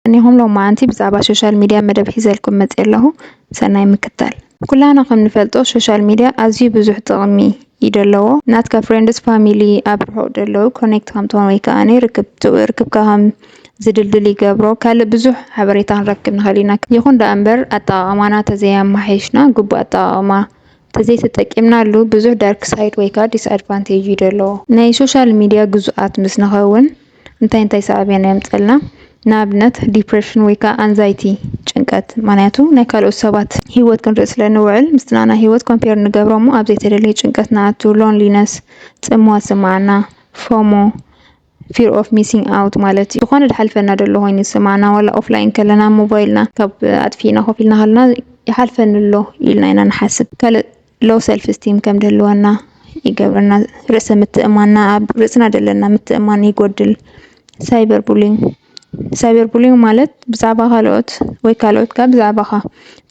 أنيهم لو ما أنتي بزعبا سوشيال ميديا مدب حيزلكم متقله سناي مكتال كلنا خم نفلتو سوشيال ميديا أزي بزح تغمي يدلو ناتكا فريندز فاميلي أبرو دلو كونكت هم تون ويكا أني ركب كهم زدلدلي قبرو كال بزح حبريتان ركب نخلينا يخون دا أمبر أطاقمانا تزيام محيشنا قبو أطاقما تزي تتكيمنا له بزح دارك سايد ويكا ديس أدفانتيج يدلو ناي سوشيال ميديا جزءات مسنخون انتي سابين يمتقلنا نابنت ديبريشن ويكا انزايتي ጭንቀት ማናቱ ናይ ካልኦት ሰባት ህይወት ክንርኢ ስለንውዕል ምስትናና ህይወት ኮምፔር ንገብሮሙ ኣብ ዘይተደለየ ጭንቀት ናቱ ሎንሊነስ ጽምዋ ስማና ፎሞ fear of missing out ማለት እዩ ዝኾነ ድሓልፈና ደሎ ሆይኒ ስማና ወላ ኦፍላይን ከለና ሞባይልና ካብ ኣጥፊና ኮፊልና ሃልና ይሓልፈንሎ ኢልና ኢና ንሓስብ ካለ low self esteem ከም ደልወና ይገብርና ርእሰ ምትእማንና ኣብ ርእስና ደለና ምትእማን ይጎድል ሳይበር ቡሊንግ ማለት ብዛዕባ ካልኦት ወይ ካልኦት ካብ ብዛዕባኻ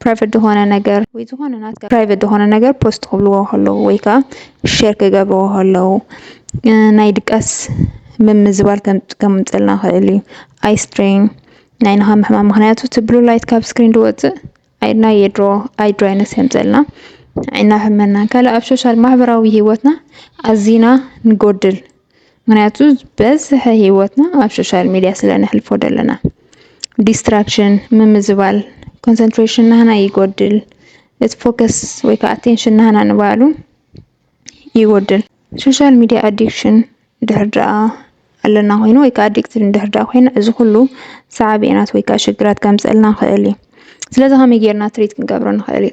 ፕራይቬት ዝኾነ ነገር ወይ ዝኾነ ናት ፕራይቬት ዝኾነ ነገር ፖስት ክብልዎ ከለው ወይ ከዓ ሼር ክገብርዎ ከለው ናይ ድቃስ ምምዝባል ከም ጽልና ኽእል እዩ ኣይ ስትሬን ናይ ነኻ ምሕማም ምክንያቱ ትብሉ ላይት ካብ ስክሪን ድወፅእ ኣይና ኣይ ድራይነስ የምጽልና ዓይና ሕመና ካለ ኣብ ሶሻል ማህበራዊ ህይወትና ኣዚና ንጎድል ምክንያቱ በዝሕ ህይወትና ኣብ ሶሻል ሚዲያ ስለንሕልፎ ደለና ዲስትራክሽን ምምዝባል ኮንሰንትሬሽን ናህና ይጎድል እቲ ፎከስ ወይ ከዓ አቴንሽን ናህና ንባሉ ይጎድል ሶሻል ሚዲያ አዲክሽን ድሕርዳ ኣለና ኮይኑ ወይ ከዓ አዲክትድ ድሕርዳ ኮይኑ እዚ ኩሉ ሳዕቤናት ወይ ከዓ ሽግራት ከምጽልና ኽእል እዩ ስለዚ ከመይ ጌርና ትሪት ክንገብሮ ንኽእል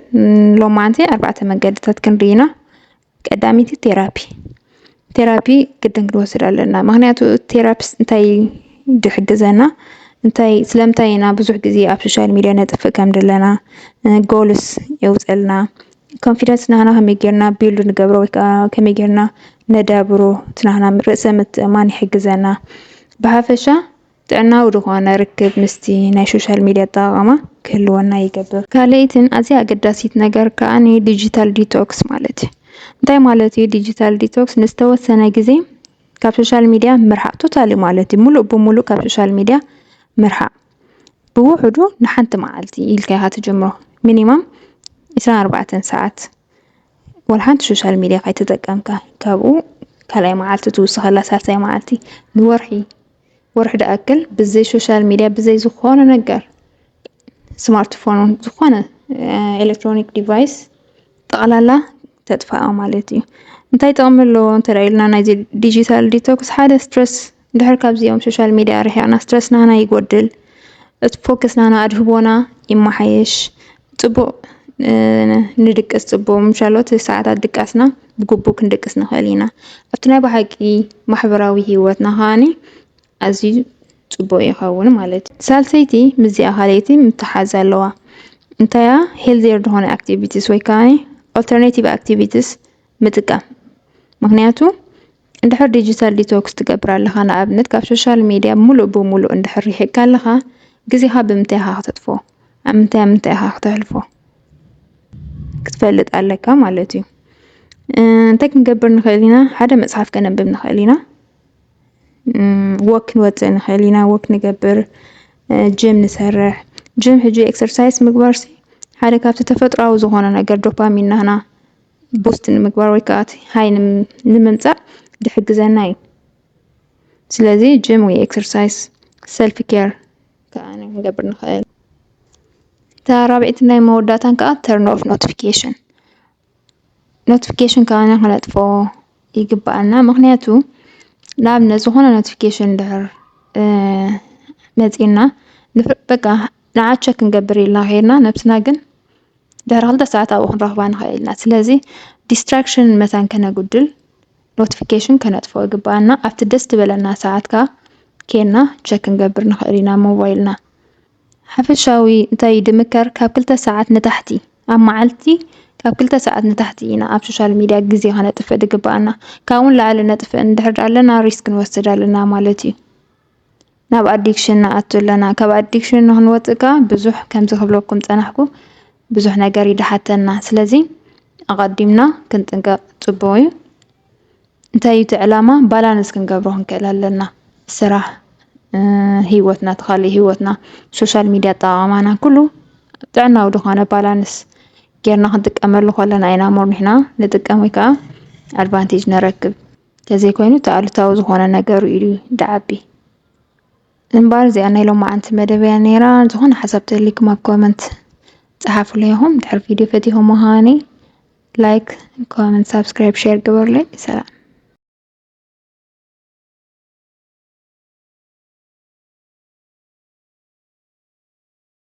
ሎማንቴ 4 መንገድታት ክንሪና ቀዳሚት ቴራፒ ግድን ክንወስድ ኣለና ምክንያቱ ቴራፒስት እንታይ ድሕግዘና እንታይ ስለምታይና ብዙሕ ግዜ ኣብ ሶሻል ሚዲያ ነጥፍእ ከም ደለና ጎልስ የውፅልና ኮንፊደንስ ናህና ከመይ ጌርና ቢልድ ንገብሮ ወይ ከዓ ከመይ ጌርና ነዳብሮ ትናህና ርእሰ ምትእማን ይሕግዘና ብሓፈሻ ጥዕናዊ ዝኾነ ርክብ ምስቲ ናይ ሶሻል ሚዲያ ኣጠቃቅማ ክህልወና ይገብር ካልእትን ኣዝያ ኣገዳሲት ነገር ከዓኒ ዲጂታል ዲቶክስ ማለት እዩ እንታይ ማለት እዩ ዲጂታል ዲቶክስ ንዝተወሰነ ግዜ ካብ ሶሻል ሚዲያ ምርሓቅ ቶታሊ ማለት እዩ ሙሉእ ብሙሉእ ካብ ሶሻል ሚዲያ ምርሓቅ ብውሕዱ ንሓንቲ መዓልቲ ኢልካ ኢኻ ትጅምሮ ሚኒመም 24 ሰዓት ወላ ሓንቲ ሶሻል ሚዲያ ከይተጠቀምካ ካብኡ ካልኣይ መዓልቲ ትውስኸላ ሳልሳይ መዓልቲ ንወርሒ ደኣክል ብዘይ ሶሻል ሚዲያ ብዘይ ዝኾነ ነገር ስማርትፎን ዝኾነ ኤሌክትሮኒክ ዲቫይስ ጠቕላላ ተጥፋኣ ማለት እዩ እንታይ ጥቕሚ ኣለዎ እንተራእይልና ናይ ዲጂታል ዲቶክስ ሓደ ስትረስ ድሕር ካብዚኦም ሶሻል ሚዲያ ርሒቕና ስትረስ ናህና ይጎድል እቲ ፎከስ ናህና ኣድህቦና ይመሓየሽ ጽቡቕ ንድቅስ ጽቡቕ ምሻሎት ሰዓታት ድቃስና ብግቡእ ክንድቅስ ንኽእል ኢና ኣብቲ ናይ ብሓቂ ማሕበራዊ ህይወትና ኸዓኒ ኣዝዩ ጽቡቕ ይኸውን ማለት እዩ ሳልሰይቲ ምዚኣ ካልአይቲ ምትሓዝ ኣለዋ እንታያ ሄልዚየር ዝኾነ ኣክቲቪቲስ ወይ ከዓ ኦልተርናቲቭ ኣክቲቪቲስ ምጥቃም ምክንያቱ እንድሕር ዲጂታል ዲቶክስ ትገብር ኣለኻ ንኣብነት ካብ ሶሻል ሚዲያ ሙሉእ ብሙሉእ እንድሕር ሪሒቕካ ኣለኻ ግዜኻ ብምንታይ ኢኻ ክተጥፎ ኣብ ምንታይ ኢኻ ክተሕልፎ ክትፈልጥ ኣለካ ማለት እዩ እንታይ ክንገብር ንኽእል ኢና ሓደ መፅሓፍ ከነብብ ንኽእል ኢና ወክ ክንወፅእ ንኽእል ኢና ወክ ንገብር ጅም ንሰርሕ ጅም ሕጂ ኤክሰርሳይዝ ምግባርሲ ሓደ ካብቲ ተፈጥሯዊ ዝኾነ ነገር ዶፓሚን ናህና ቡስት ንምግባር ወይ ከዓ ሃይ ንምምጻእ ድሕግዘና እዩ ስለዚ ጅም ወይ ኤክሰርሳይዝ ሰልፍ ኬር ከዓነ ክንገብር ንኽእል ራብዒት ናይ መወዳእታን ከዓ ተርን ኦፍ ኖቲፊኬሽን ከዓነ ክነጥፎ ይግባአና ምክንያቱ ንኣብነት ዝኾነ ኖቲፊኬሽን ድሕር መፂና በቃ ንዓቸ ክንገብር ኢልና ኸይድና ነብስና ግን ድሕሪ 2 ሰዓት ኣብኡ ክንረኽባ ንኽእል ኢና ስለዚ ዲስትራክሽን መታን ከነጉድል ኖቲፊኬሽን ከነጥፎ ይግባአና ኣብቲ ደስ ትበለና ሰዓትካ ኬና ቸክ ክንገብር ንኽእል ኢና ሞባይልና ሓፈሻዊ እንታይ ድምከር ካብ 2 ሰዓት ንታሕቲ ኣብ መዓልቲ ካብ 2 ሰዓት ንታሕቲ ኢና ኣብ ሶሻል ሚዲያ ግዜ ከነጥፍእ ድግባአና ካብውን ላዕሊ ነጥፍእ እንድሕር ኣለና ሪስክ ንወስድ ኣለና ማለት እዩ ናብ ኣዲክሽን ንኣቱ ኣለና ካብ ኣዲክሽን ንክንወፅእ ከዓ ብዙሕ ከምዚ ክብለኩም ፀናሕኩ ብዙሕ ነገር ይድሓተና ስለዚ ኣቐዲምና ክንጥንቀቕ ጽቡቕ እዩ እንታይ እቲ ዕላማ ባላንስ ክንገብሮ ክንክእል ኣለና ስራሕ هيوتنا تخلي هيوتنا سوشيال ميديا طاقمنا كله ጥዕናዊ ዝኾነ ባላንስ ጌርና ክንጥቀመሉ ከለና ኢና እሞ ንሕና ንጥቀም ወይ ከዓ ኣድቫንቴጅ ንረክብ ተዘይኮይኑ ተኣልታዊ ዝኾነ ነገር እዩ ዳዓቢ እምበር እዚኣ ናይ ሎማዓንቲ መደበያ ነይራ ዝኾነ ሓሳብ ተህልይኩም ኣብ ኮመንት ጻሓፉለይ ኢኹም ድሕሪ ቪድዮ ፈቲኹም ምዃኒ ላይክ ኮመንት ሰብስክራይብ ሼር ግበሩለይ ሰላም